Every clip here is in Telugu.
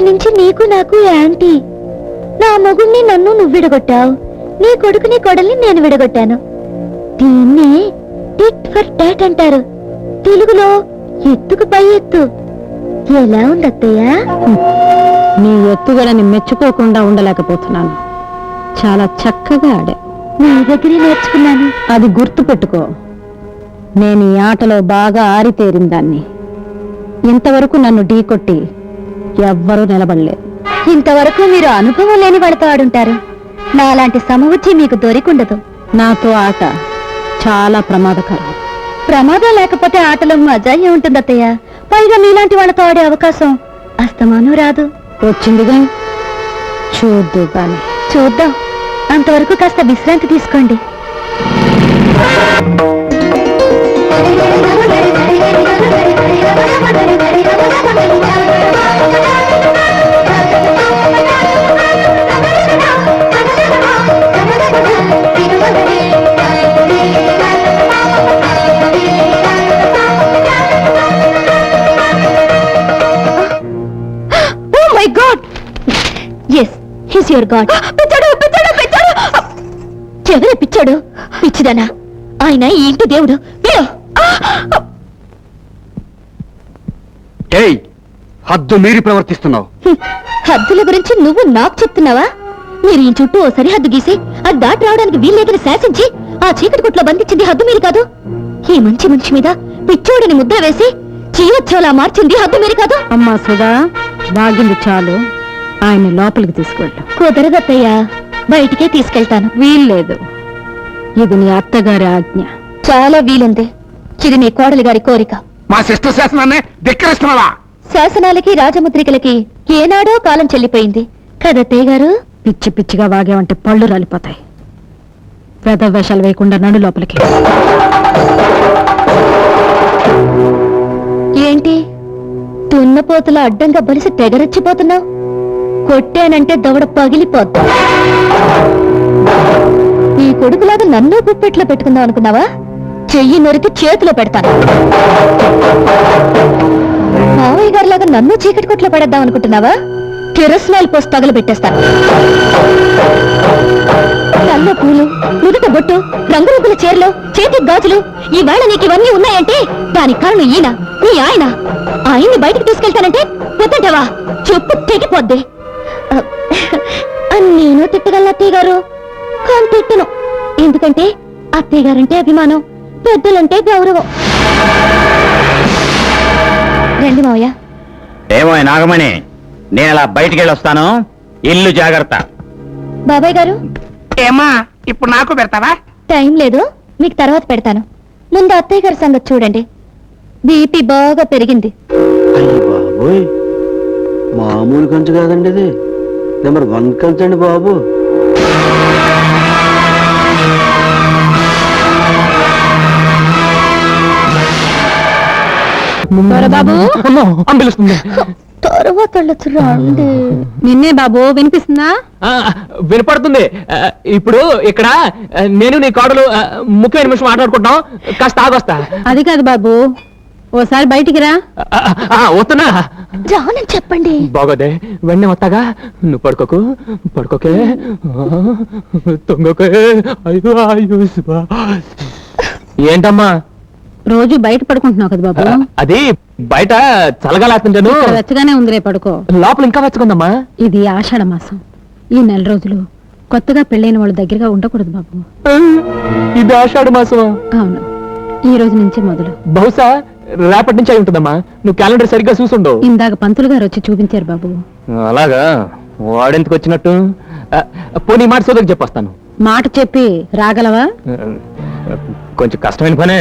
నుంచి నీకు నాకు యాంటీ. నా మొగుణ్ణి నన్ను నువ్వు విడగొట్టావు, నీ కొడుకుని కొడల్ని నేను విడగొట్టాను. దీన్ని టిట్ ఫర్ టాట్ అంటారు, తెలుగులో ఎత్తుకు పై ఎత్తు. ఎలా ఉంది అత్తయ్య? నీ ఎత్తుగడని మెచ్చుకోకుండా ఉండలేకపోతున్నాను. చాలా చక్కగా ఆడా. నీ దగ్గరే నేర్చుకున్నాను. అది గుర్తు పెట్టుకో, నేను ఈ ఆటలో బాగా ఆరితేరిన దాన్ని. ఇంతవరకు నన్ను ఢీకొట్టి ఎవ్వరూ నిలబడలేదు. ఇంతవరకు మీరు అనుభవం లేని వాళ్ళతో ఆడుంటారు. నాలాంటి సమవుచ్చి మీకు దొరికుండదు. నాతో ఆట చాలా ప్రమాదకరం. ప్రమాదం లేకపోతే ఆటలో మజా ఏముంటుంది అత్తయ్య? పైగా మీలాంటి వాళ్ళతో ఆడే అవకాశం అస్తమానం రాదు. వచ్చిందిగా, చూద్దు గాని. చూద్దాం. అంతవరకు కాస్త విశ్రాంతి తీసుకోండి. Oh my God! Yes, he's your God. పిచ్చాడు, పిచ్చాడు, పిచ్చాడు. ఎవరే పిచ్చాడు? పిచ్చిదానా? ఆయన ఈ ఇంటి దేవుడు. ఏయ్, హద్దు మీరి ప్రవర్తిస్తున్నావు. హద్దుల గురించి నువ్వు నాకు చెప్తున్నావా? మీరు ఈ చుట్టూ ఓ సరిహద్దు గీసి అది దాటి రావడానికి వీల్లేదని శాసించి ఆ చీకటి కొట్లో బంధించింది హద్దు మీరు కాదు. ఈ మంచి మనిషి మీద పిచ్చోడిని ముద్ర వేసి జీవోత్సవలా మార్చింది హద్దు మీరు కాదు. అమ్మా సుధా, బాగింది చాలు. ఆయన లోపలికి తీసుకెళ్ళు. కుదరదత్తయ్యా, బయటికే తీసుకెళ్తాను. వీల్లేదు, ఇది నీ అత్తగారి ఆజ్ఞ. చాలా వీలుంది. ఇది నీ కోడలి గారి కోరిక. మా సిస్టర్ శాసనాన్ని ధిక్కరిస్తున్నావా? శాసనాలకి రాజముద్రికలకి ఏనాడో కాలం చెల్లిపోయింది కదత్తయ్య గారు. పిచ్చి పిచ్చిగా వాగేవంటే పళ్ళు రాలిపోతాయి. పెద్ద వేషాలు వేయకుండా నడు లోపలికి. ఏంటి తున్నపోతుల అడ్డంగా బలిసి తెగరచ్చిపోతున్నావు? కొట్టానంటే దవడ పగిలిపోద్దా? నీ కొడుకులాగా నన్ను గుప్పెట్లో పెట్టుకుందాం అనుకున్నావా? చెయ్యి నొరికి చేతిలో పెడతాను. మావయ్య గారిలాగా నన్ను చీకటి కొట్లో పడేద్దాం అనుకుంటున్నావా? కిరసనాయిల్ పోసి తగలు పెట్టేస్తాను. తల్లో పూలు, నుదుట బొట్టు, రంగురంగుల చీరలు, చేతి గాజులు, ఈవేళ నీకు ఇవన్నీ ఉన్నాయంటే దానికి కారణం ఈయన, నీ ఆయన. ఆయన్ని బయటకు తీసుకెళ్తానంటే వద్దంటావా? చెప్పు తెగిపోద్ది. నేను తిట్టగలను అత్తయ్య గారు, కానీ తిట్టను. ఎందుకంటే అత్తయ్య గారంటే అభిమానం, పెద్దలంటే గౌరవం. రండి మావయ్య. ఏమో నాగమణి, నేను అలా బయటికి వెళ్ళొస్తాను, ఇల్లు జాగ్రత్త. బాబాయ్ గారు. ఏమా ఇప్పుడు నాకు పెడతావా? టైం లేదు, మీకు తర్వాత పెడతాను. ముందు అత్తయ్య గారి సంగతి చూడండి. బీపీ బాగా పెరిగింది. బాబోయ్, మామూలు కంచు కాదండి, ఇది నెంబర్ 1 కంచండి బాబు. బాబు పిలుస్తుంది. తర్వాత రండి. నిన్నే బాబు, వినిపిస్తుందా? వినపడుతుంది. ఇప్పుడు ఇక్కడ నేను నీ కోడలు ముఖ్యమైన నిమిషం మాట్లాడుకుంటాం, కాస్త ఆగొస్తా. అది కాదు బాబు, ఓసారి బయటికి రా. వస్తున్నా. రానని చెప్పండి. బాగోదే, వెంటనే వస్తాగా. నువ్వు పడుకోకు, పడుకోకే, తొంగకే. అయ్యో అయ్యో. ఏంటమ్మా రోజు బయట పడుకుంటున్నావు కదా బాబు? అది బయట చల్లగాలేస్తుంటాను. వెచ్చగానే ఉందిలే, పడుకో. లోపల ఇంకా వెచ్చకుందమ్మా. ఇది ఆషాఢ మాసం. ఈ నెల రోజులు కొత్తగా పెళ్ళైన వాళ్ళ దగ్గరగా ఉండకూడదు బాబు. ఇది ఆషాఢ మాసం? అవును, ఈ రోజు నుంచి మొదలు. బహుశా రేపటి నుంచి అయి ఉంటుందమ్మా. నువ్వు క్యాలెండర్ సరిగ్గా చూసుండవు. ఇందాక పంతులు గారు వచ్చి చూపించారు బాబు. అలాగా? వాడెందుకు వచ్చినట్టు? పోనీ మాట సోదరికి చెప్పొస్తాను. మాట చెప్పి రాగలవా? కొంచెం కష్టమైన పనే.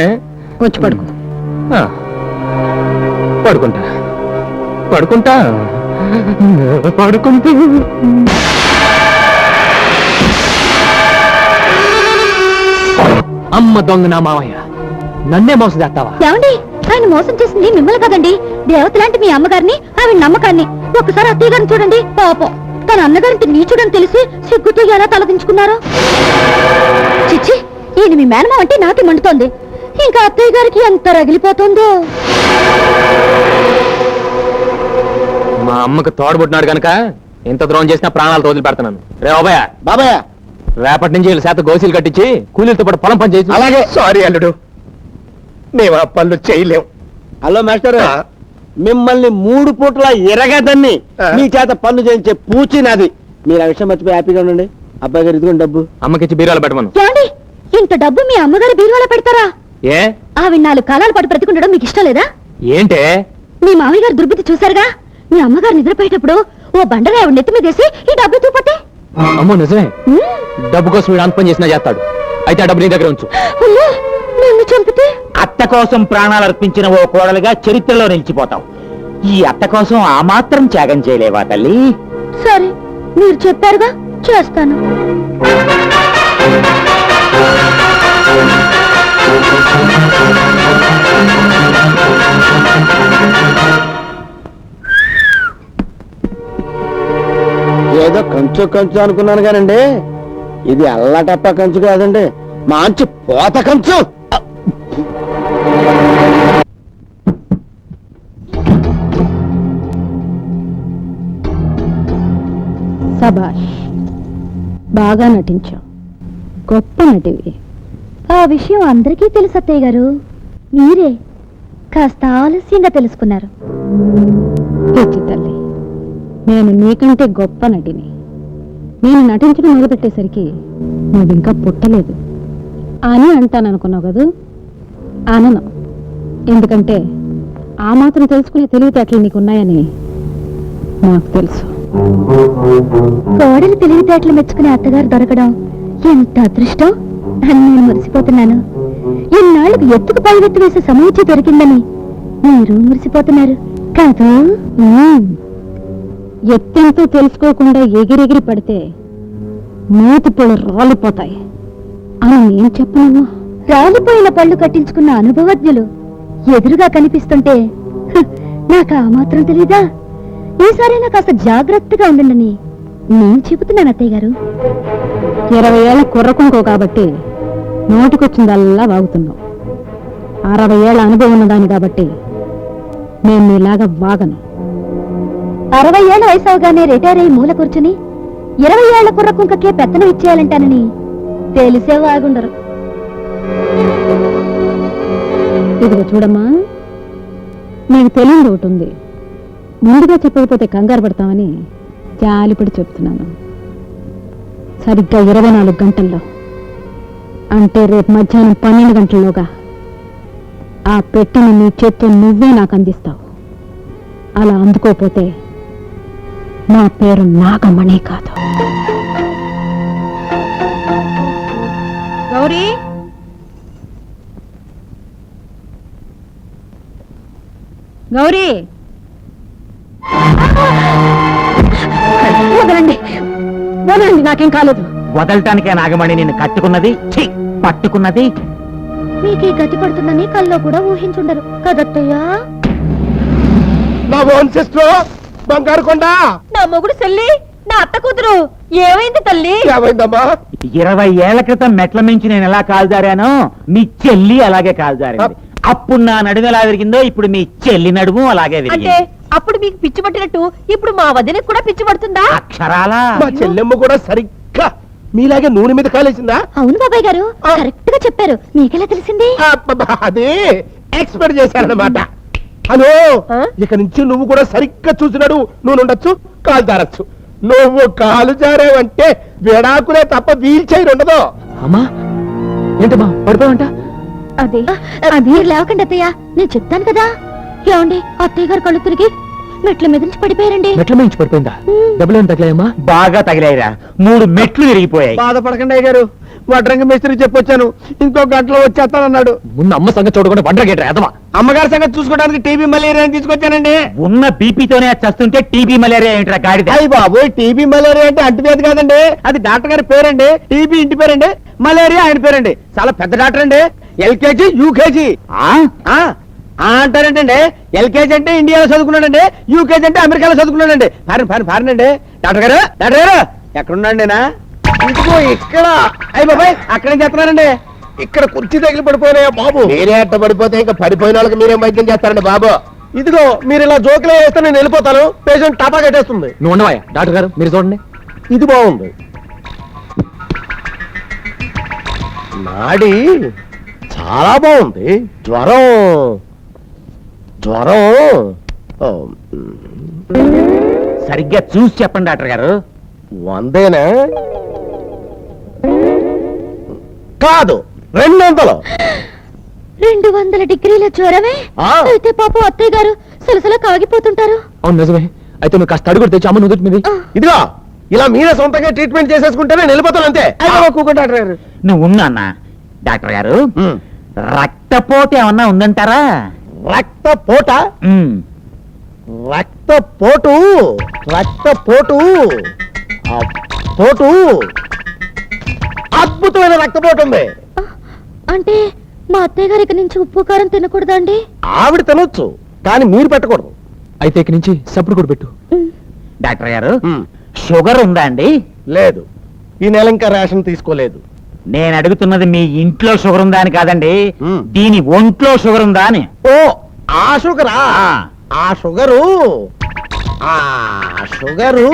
వచ్చి పడుకో. పడుకుంటా పడుకుంటా పడుకుంటూ. అమ్మ దొంగ నా మావయ్య, నన్నే మోసం చేస్తావా? ఏమండి, ఆయన మోసం చేసింది మిమ్మల్ని కదండి, దేవత లాంటి మీ అమ్మగారిని, ఆవిడ నమ్మకాన్ని. ఒకసారి అత్తయ్య గారిని చూడండి. పాపం, తన అన్నగారింటి నీచుడని తెలిసి సిగ్గుతో ఎలా తలదించుకున్నారో. చిచ్చి, ఈయన మీ మేనమావ అంటే నాకే మండుతోంది. ఇంకా అత్తయ్య గారికి ఎంత రగిలిపోతుందో. మా అమ్మకు తోడబుట్టినాడు కనుక ఎంత ద్రోహం చేసినా ప్రాణాలు వదిలి పెడతాను. రే బాబాయ్, బాబాయ్ రేపటి నుంచి వీళ్ళ శాత గోసీలు కట్టించి కూలీలతో పాటు పొలం పని చేసి అలాగే. సారీ అల్లుడు, మేము ఆ పనులు చేయలేం. హలో మాస్టర్, మిమ్మల్ని 3 పూట్ల ఎరగదని మీ చేత పనులు చేయించే పూచి నాది. మీరు ఆ విషయం మర్చిపోయి హ్యాపీగా ఉండండి. అబ్బాయి గారు ఇదిగోండి డబ్బు. అమ్మకిచ్చి బీరాలు పెట్టమను. ఏమండి ఇంత డబ్బు మీ అమ్మగారి బీరువాలో పెడతారా? ఏ ఆవిడ 4 కాలాల పాటు బ్రతికుండడం మీకు ఇష్టం లేదా? ఏంటే మీ మామయ్య గారు దుర్బుద్ధి చూశారుగా. మీ అమ్మగారు నిద్రపోయేటప్పుడు ఓ బండగా ఆవిడ నెత్తి మీదేసి ఈ డబ్బు తూపతే. అమ్మో నిజమే, డబ్బు కోసం వీడు అంత పని చేసినా చేస్తాడు. అయితే ఆ డబ్బు నీ దగ్గర ఉంచు. నన్ను చంపితే అత్త కోసం ప్రాణాలు అర్పించిన ఓ కోడలుగా చరిత్రలో నిలిచిపోతావు. ఈ అత్త కోసం ఆ మాత్రం త్యాగం చేయలేవా తల్లి? సరే మీరు చెప్పారుగా, చేస్తాను. ఏదో కంచు కంచు అనుకున్నాను కానండి, ఇది అల్లటప్ప కంచు కాదండి, మంచి పోత కంచు. సబాష్, బాగా నటించావు, గొప్ప నటివి. ఆ విషయం అందరికీ తెలుసు అత్తయ్య గారు, మీరే కాస్త ఆలస్యంగా తెలుసుకున్నారు. పిచ్చి తల్లి, నేను నీకంటే గొప్ప నటిని. నేను నటించడం మొదలుపెట్టేసరికి నువ్వు ఇంకా పుట్టలేదు అని అంటాననుకున్నావు కదూ? అనను. ఎందుకంటే ఆ మాత్రం తెలుసుకునే తెలివితేటలు నీకున్నాయని నాకు తెలుసు. కోడలు తెలివితేటలు మెచ్చుకునే అత్తగారు దొరకడం ఎంత అదృష్టం అని నేను మురిసిపోతున్నాను. ఇన్నాళ్ళకు ఎత్తుకు పైవెత్తు వేసే సమూచి దొరికిందని మీరు మురిసిపోతున్నారు కాదు? ఎత్తెంతో తెలుసుకోకుండా ఎగిరెగిరి పడితే మూతి పళ్ళు రాలిపోతాయి అని నేను చెప్పను. రాలిపోయిన పళ్ళు కట్టించుకున్న అనుభవజ్ఞులు ఎదురుగా కనిపిస్తుంటే నాకు ఆ మాత్రం తెలీదా? ఈసారైనా కాస్త జాగ్రత్తగా ఉండండి నేను చెబుతున్నాను అత్తయ్య గారు. 20 ఏళ్ల కుర్రకుంకో కాబట్టి నోటికొచ్చిందల్లా వాగుతున్నావు. 60 ఏళ్ల అనుభవం ఉన్నదాన్ని కాబట్టి నేను నీలాగా వాగను. 60 ఏళ్ల వయసు అవగానే రిటైర్ అయ్యి మూల కూర్చుని 20 ఏళ్ల కుర్ర కుంకకే పెత్తనం ఇచ్చేయాలంటానని తెలిసే వాగుండరు. ఇదిగో చూడమ్మా, నీకు తెలియదు ఒకటి ఉంది. ముందుగా చెప్పకపోతే కంగారు పడతామని జాలిపడి చెప్తున్నాను. సరిగ్గా 24 గంటల్లో, అంటే రేపు మధ్యాహ్నం 12 గంటల్లోగా ఆ పెట్టెను నీ చేత్తో నువ్వే నాకు అందిస్తావు. అలా అందుకోపోతే నా పేరు నాగమణి కాదు. గౌరీ, గౌరీ, వదలండి, వదలండి, నాకేం కాలేదు. వదలటానికే నాగమణి నిన్ను కట్టుకున్నది, ఛీ, పట్టుకున్నది. మీకే గతి పడుతుందని కల్లో కూడా ఊహించుండరు కదత్తయ్యా. నా ఓన్ సిస్టర్ బంగారు కొండ. నా మొగుడు చెల్లి, నా అత్త కూతురు ఏమైంది తల్లి? ఏమైందమ్మా? 20 ఏళ్ల క్రితం మెట్ల మించి నేను ఎలా కాల్జారానో మీ చెల్లి అలాగే కాల్జారింది. అప్పుడు నా నడుము ఎలా విరిగిందో ఇప్పుడు మీ చెల్లి నడుము అలాగే అంటే విరిగింది. అప్పుడు మీకు పిచ్చి పట్టినట్టు ఇప్పుడు మా వదినకి కూడా పిచ్చి పడుతుందా? అక్షరాలా మా చెల్లెమ్మ కూడా సరిగ్గా మీలాగే నూనె మీద కాలేసిందా? అవును బాబాయ్ గారు, కరెక్ట్ గా చెప్పారు. మీకెలా తెలిసింది? అది ఎక్స్పెక్ట్ చేశారన్నమాట. హలో, ఇక నుంచి నువ్వు కూడా సరిగ్గా చూసినాడు. నువ్వు ఉండొచ్చు, కాలు జారచ్చు. నువ్వు కాలు జారేవంటే విడాకులే తప్ప వీల్ చైర్ ఉండదు. అమ్మా ఏంటమ్మా పడిపోయావంట? అది మీరు లేవకండి అత్తయ్య, నేను చెప్తాను కదా. ఏమండి, అత్తయ్య గారు కళ్ళు తిరిగి మెట్ల మీద నుంచి పడిపోయారండి. మెట్ల మించి పడిపోయిందా? డబ్బులు ఏం తగిలాయమ్మా? బాగా తగిలాయిరా, 3 మెట్లు విరిగిపోయాయి. బాధపడకండి అయ్య గారు, వడ్రంగ మేస్త్రి చెప్పొచ్చాను, ఇంకో గంటలో వచ్చేస్తానన్నాడు. ముందు అమ్మ సంగతి చూడకుండా బండ్ర గేట్రా ఎదవా. అమ్మగారి సంగతి చూసుకోవడానికి టీబీ మలేరియా తీసుకొచ్చానండి. ఉన్న బీపీతోనే చస్తుంటే టీబీ మలేరియా ఏంట్రా గాడిద? అయ్యి బాబు, టీబీ మలేరియా అంటే అంటువ్యాధి కాదండి, అది డాక్టర్ గారి పేరండి. టీబీ ఇంటి పేరండి, మలేరియా ఆయన పేరండి. చాలా పెద్ద డాక్టర్ అండి. LKG UKG అంటారేంటండి. ఎల్కేజీ అంటే ఇండియాలో చదువుకున్నాడండి, యూకేజీ అంటే అమెరికాలో చదువుకున్నాడండి. ఫారెన్ అండి. డాక్టర్ గారు ఎక్కడున్నాండి? ఇంటికో ఇక్కడ. అయ్యి బాబాయ్, అక్కడేం చేస్తున్నారండి? ఇక్కడ కుర్చీ తగిలి పడిపోయినాయా బాబు? మీరే అట్ట పడిపోతే ఇంకా పడిపోయిన వాళ్ళకి మీరేం వైద్యం చేస్తారండి బాబు? ఇదిగో మీరు ఇలా జోకులు వేస్తే నేను వెళ్ళిపోతాను, పేషెంట్ టాపా కట్టేస్తుంది. నువ్వు ఉండవయ్యా డాక్టర్ గారు, మీరు చూడండి. ఇది బాగుంది. నాడి చాలా బాగుంది. జ్వరం జ్వరం ఓ, సరిగ్గా చూసి చెప్పండి డాక్టర్ గారు. 100 కాదు 200. 200 డిగ్రీల జ్వరమే? ఆ. అయితే పాపం అత్తయ్య గారు సలసల కాగిపోతుంటారు. అవును నిజమే. అయితే నువ్వు కాస్త అడుగుడు తెచ్చి అమ్మ నుదుటి మీద. ఇదిగో ఇలా మీరే సొంతంగా ట్రీట్మెంట్ చేసేసుకుంటే నేను వెళ్ళిపోతాను అంతే. డాక్టర్ గారు నువ్వు ఉన్నా అన్న. డాక్టర్ గారు ఉమ్. రక్తపోటు ఏమన్నా ఉందంటారా? రక్తపోట ఉమ్. రక్తపోటు రక్తపోటు ఆ పోటు అద్భుతమైన రక్తపోటు ఉంది. అంటే మా అత్తయ్య గారి నుంచి ఉప్పు కారం తినకూడదండి? ఆవిడ తినొచ్చు కానీ మీరు పెట్టకూడదు. అయితే ఇక నుంచి సప్పుడు కూడా పెట్టు. డాక్టర్ గారు షుగర్ ఉందా అండి? లేదు, ఈ నెల ఇంకా రేషన్ తీసుకోలేదు. నేను అడుగుతున్నది మీ ఇంట్లో షుగర్ ఉందా అని కాదండి, ఉమ్. దీని ఒంట్లో షుగర్ ఉందా అని. ఓ ఆ షుగరా? ఆ షుగరు ఆ షుగరు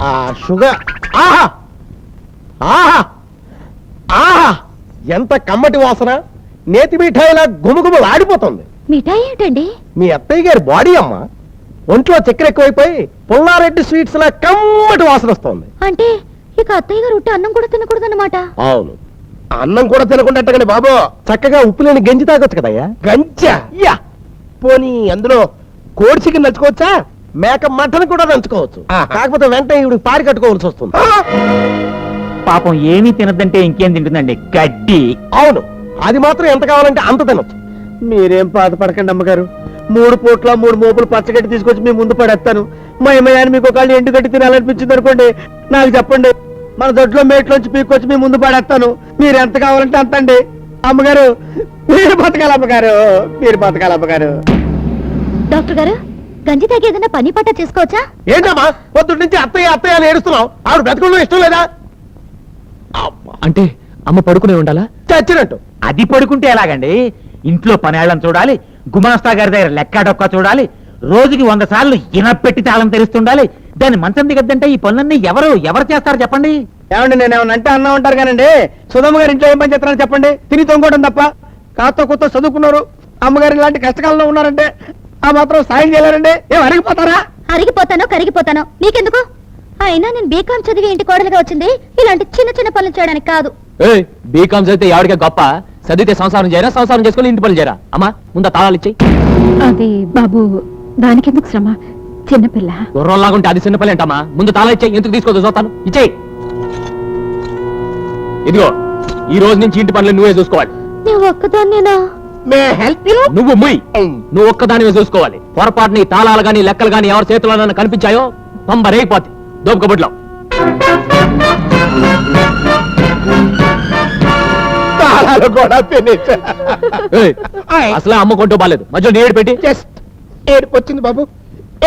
ఆ షుగర్ ఆహా ఆహా ఆహా ఎంత కమ్మటి వాసన! నేతి మిఠాయిలా గుమగుమలు ఆడిపోతుంది. మిఠాయి ఏమిటండి? మీ అత్తయ్య గారి బాడీ అమ్మ, ఒంట్లో చక్కెర ఎక్కువైపోయి పుల్లారెడ్డి స్వీట్స్ లా కమ్మటి వాసన వస్తుంది. అంటే ఇక అత్తయ్య గారు ఉట్టి అన్నం కూడా తినకూడదన్నమాట? అవును, అన్నం కూడా తినకుండాటండి బాబు, చక్కగా ఉప్పు లేని గంజి తాగొచ్చు కదయ్యా. గంజా? యా, పోనీ అందులో కోడి చికెన్ నంచుకోవచ్చా? మేక మటన్ కూడా నంచుకోవచ్చు. కాకపోతే వెంటనే ఇవి పారి కట్టుకోవాల్సి వస్తుంది. పాపం ఏమీ తినద్దంటే ఇంకేం తింటుందండి? గడ్డి. అవును, అది మాత్రం ఎంత కావాలంటే అంత తినొచ్చు. మీరేం బాధపడకండి అమ్మగారు, 3 పూట్ల 3 మోపులు పచ్చగడ్డి తీసుకొచ్చి మీ ముందు పడేస్తాను. మా అమ్మయాన్ని మీకు ఒకళ్ళు ఎండుగడ్డి తినాలనిపించింది అనుకోండి, నాకు చెప్పండి, మన దొడ్లో మేట్లోంచి పీక్కొచ్చి మీ ముందు పడేస్తాను. మీరు ఎంత కావాలంటే అంత అండి. అమ్మగారు మీరు బతకాలి, అమ్మగారు మీరు బతకాలి అమ్మగారు. డాక్టర్ గారు, గంజి తాగి ఏదైనా పని పట్ట చేసుకోవచ్చా? ఏంటమ్మా పొద్దున్న నుంచి అత్తయ్య అత్తయ్య అని ఏడుస్తున్నావు? ఆవిడ బ్రతకడం ఇష్టం లేదా? అబ్బా, అంటే అమ్మ పడుకునే ఉండాలా? చచ్చినట్టు. అది పడుకుంటే ఎలాగండి? ఇంట్లో పనేళ్ళని చూడాలి, గుమాస్తా గారి దగ్గర లెక్క డొక్క చూడాలి, రోజుకి 100 సార్లు ఇనపెట్టి తాళం తెరుస్తుండాలి. దాన్ని మంచం దిగద్దంటే ఈ పనులన్నీ ఎవరు చేస్తారు చెప్పండి? ఏమండి, నేను ఏమన్నా అంటే అన్నా ఉంటారు కానండి, సుధమ్మ గారు ఇంట్లో ఏం పని చేస్తారని చెప్పండి? తిని తొంగోవడం తప్ప. కాస్త కొత్త చదువుకున్నారు, అమ్మగారు ఇలాంటి కష్టకాలంలో ఉన్నారంటే ఆ మాత్రం సాయం చేయలేరండి. ఏం అరిగిపోతారా? అరిగిపోతానో కరిగిపోతానో నీకెందుకు? అయినా నేను బీకాం చదివి ఇంటి కోడలుగా వచ్చింది ఇలాంటి చిన్న చిన్న పనులు చేయడానికి కాదు. బీకామ్స్ అయితే ఎవరికే గొప్ప, చదివితే సంసారం చేయరా, సంసారం చేసుకుని ఇంటి పనులు చేయరా? అమ్మా ముందు తాళాలు ఇచ్చేయి. అది బాబు, దానికెందుకు శ్రమ, చిన్నపిల్ల. గుర్రంలాగుంటే అది చిన్న పని ఏంటమ్మా? ముందు తాళా ఇచ్చేయి, ఎందుకు తీసుకోదు చూస్తాను. ఇచ్చేయి. ఇదిగో ఈ రోజు నుంచి ఇంటి పనులు నువ్వే చూసుకోవాలి. నేను ఒక్కదాన్నేనా? May help you? నువ్వు ముయ్, నువ్వు ఒక్కదానివే చూసుకోవాలి. పొరపాటుని తాళాలు గాని లెక్కలు గాని ఎవరి చేతిలో కనిపించాయో పంబరేగిపోతే దోపు కబుడ్లో. తాళాలు కూడా ఫినిష్. అసలే అమ్మ కొంటూ బాలేదు, మధ్యలో నీడు పెట్టి జస్ట్ ఏడుపు వచ్చింది బాబు,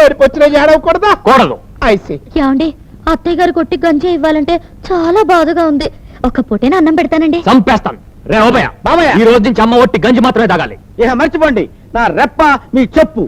ఏడుపు వచ్చిన ఏడవకూడదా? కోడలు. ఐసి ఏమండి, అత్తయ్య గారు కొట్టి గంజి ఇవ్వాలంటే చాలా బాధగా ఉంది. ఒక పూటేనా అన్నం పెడతానండి. చంపేస్తాను. రే ఓబయ్య, బాబయ్య. ఈ రోజు నుంచి అమ్మ ఒట్టి గంజి మాత్రమే తాగాలి. ఇక మర్చిపోండి, నా రెప్ప మీ చెప్పు.